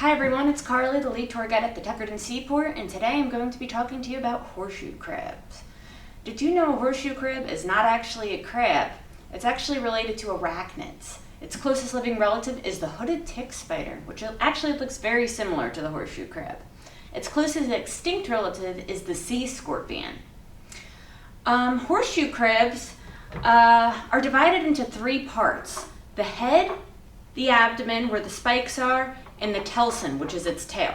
Hi everyone, it's Carly, the lead tour guide at the Tuckerton Seaport, and today I'm going to be talking to you about horseshoe crabs. Did you know a horseshoe crab is not actually a crab? It's actually related to arachnids. Its closest living relative is the hooded tick spider, which actually looks very similar to the horseshoe crab. Its closest extinct relative is the sea scorpion. Horseshoe crabs are divided into three parts: the head, the abdomen, where the spikes are, and the telson, which is its tail.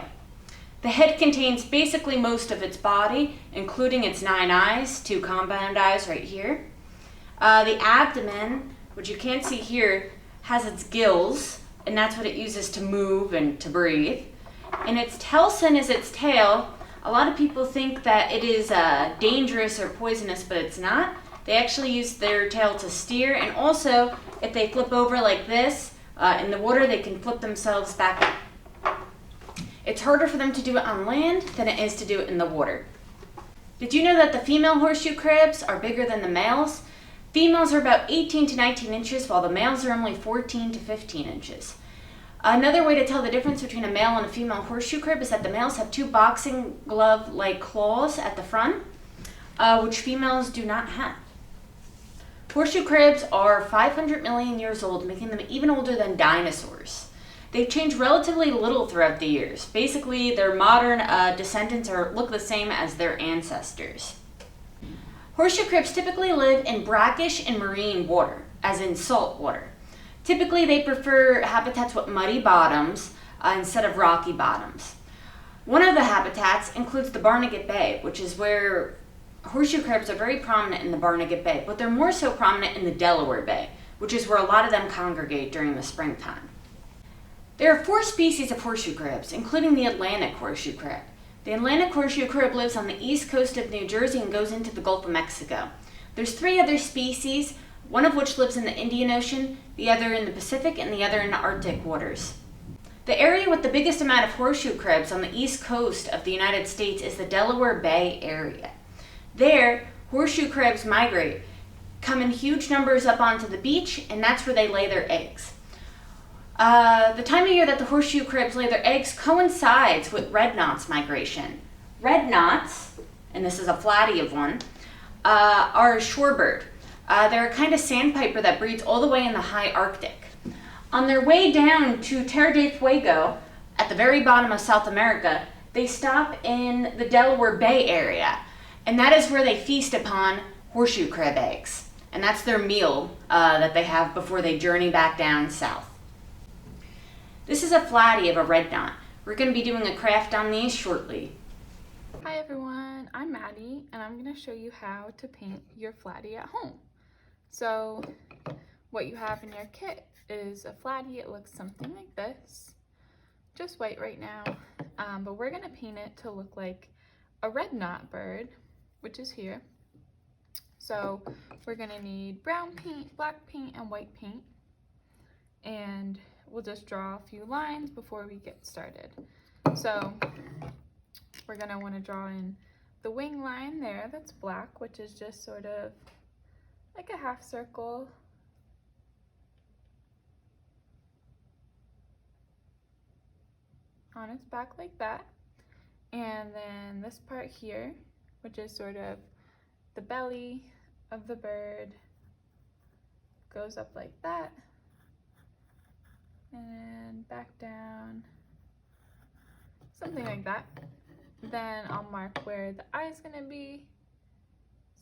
The head contains basically most of its body, including its 9 eyes, 2 compound eyes right here. The abdomen, which you can't see here, has its gills, and that's what it uses to move and to breathe. And its telson is its tail. A lot of people think that it is dangerous or poisonous, but it's not. They actually use their tail to steer, and also if they flip over like this in the water, they can flip themselves back up. It's harder for them to do it on land than it is to do it in the water. Did you know that the female horseshoe crabs are bigger than the males? Females are about 18 to 19 inches, while the males are only 14 to 15 inches. Another way to tell the difference between a male and a female horseshoe crab is that the males have 2 boxing glove-like claws at the front, which females do not have. Horseshoe crabs are 500 million years old, making them even older than dinosaurs. They've changed relatively little throughout the years. Basically, their modern descendants look the same as their ancestors. Horseshoe crabs typically live in brackish and marine water, as in salt water. Typically, they prefer habitats with muddy bottoms instead of rocky bottoms. One of the habitats includes the Barnegat Bay, which is where horseshoe crabs are very prominent in the Barnegat Bay, but they're more so prominent in the Delaware Bay, which is where a lot of them congregate during the springtime. There are 4 species of horseshoe crabs, including the Atlantic horseshoe crab. The Atlantic horseshoe crab lives on the east coast of New Jersey and goes into the Gulf of Mexico. There's 3 other species, one of which lives in the Indian Ocean, the other in the Pacific, and the other in the Arctic waters. The area with the biggest amount of horseshoe crabs on the east coast of the United States is the Delaware Bay area. There, horseshoe crabs migrate, come in huge numbers up onto the beach, and that's where they lay their eggs. The time of year that the horseshoe crabs lay their eggs coincides with red knots migration. Red knots, and this is a flattie of one, are a shorebird. They're a kind of sandpiper that breeds all the way in the high Arctic. On their way down to Terra del Fuego, at the very bottom of South America, they stop in the Delaware Bay area, and that is where they feast upon horseshoe crab eggs. And that's their meal that they have before they journey back down south. This is a flattie of a red knot. We're going to be doing a craft on these shortly. Hi everyone, I'm Maddie and I'm going to show you how to paint your flattie at home. So what you have in your kit is a flattie. It looks something like this, just white right now, but we're going to paint it to look like a red knot bird, which is here. So we're going to need brown paint, black paint, and white paint, and we'll just draw a few lines before we get started. So we're going to want to draw in the wing line there that's black, which is just sort of like a half circle. On its back like that. And then this part here, which is sort of the belly of the bird, goes up like that. And back down, something like that. Then I'll mark where the eye is going to be,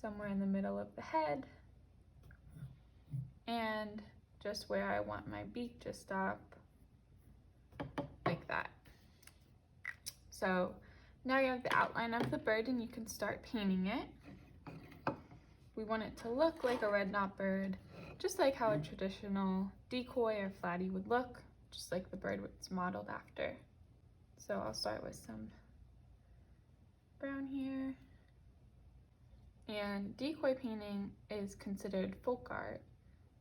somewhere in the middle of the head, and just where I want my beak to stop, like that. So now you have the outline of the bird and you can start painting it. We want it to look like a red knot bird, just like how a traditional decoy or flattie would look, just like the bird it's modeled after. So I'll start with some brown here. And decoy painting is considered folk art,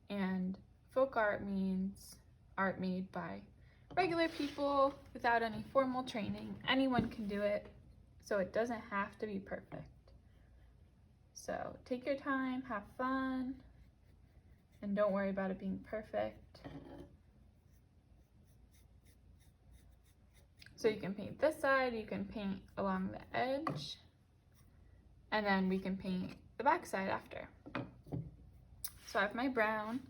and folk art means art made by regular people without any formal training. Anyone can do it, so it doesn't have to be perfect. So take your time, have fun, and don't worry about it being perfect. So you can paint this side, you can paint along the edge, and then we can paint the back side after. So I have my brown,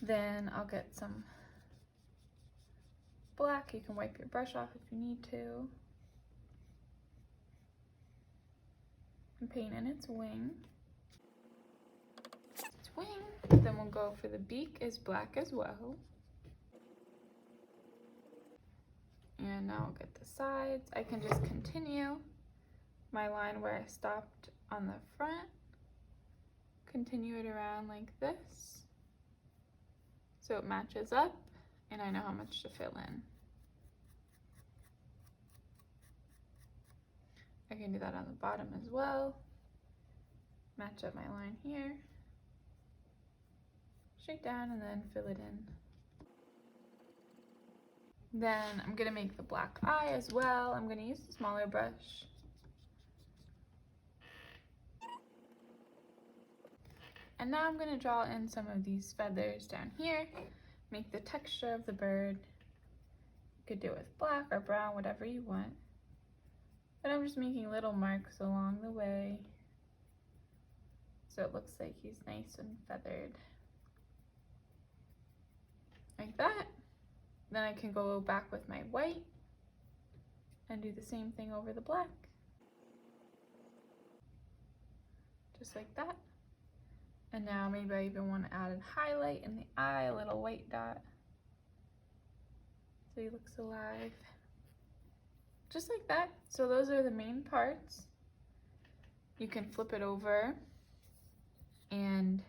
then I'll get some black. You can wipe your brush off if you need to. And paint in its wing. Then we'll go for the beak is black as well. And now I'll get the sides. I can just continue my line where I stopped on the front. Continue it around like this. So it matches up and I know how much to fill in. I can do that on the bottom as well. Match up my line here. Straight down and then fill it in. Then I'm gonna make the black eye as well. I'm gonna use the smaller brush. And now I'm gonna draw in some of these feathers down here, make the texture of the bird. You could do it with black or brown, whatever you want. But I'm just making little marks along the way so it looks like he's nice and feathered. Like that. Then I can go back with my white and do the same thing over the black. Just like that. And now maybe I even want to add a highlight in the eye, a little white dot. So he looks alive. Just like that. So those are the main parts. You can flip it over and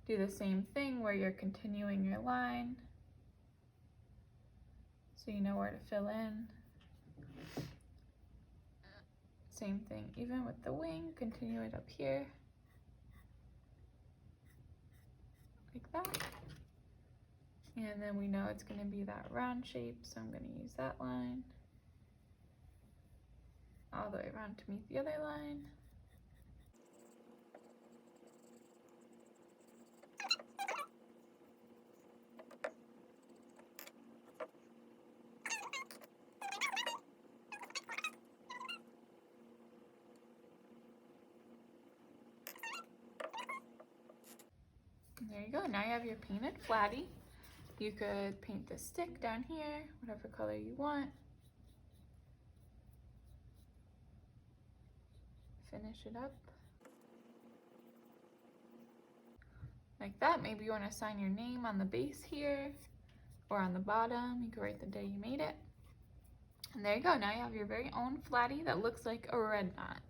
do the same thing where you're continuing your line. So you know where to fill in. Same thing, even with the wing, continue it up here. Like that. And then we know it's gonna be that round shape, so I'm gonna use that line. All the way around to meet the other line. And there you go, now you have your painted Flattie. You could paint the stick down here, whatever color you want. Finish it up. Like that. Maybe you want to sign your name on the base here or on the bottom. You can write the day you made it. And there you go. Now you have your very own Flattie that looks like a red knot.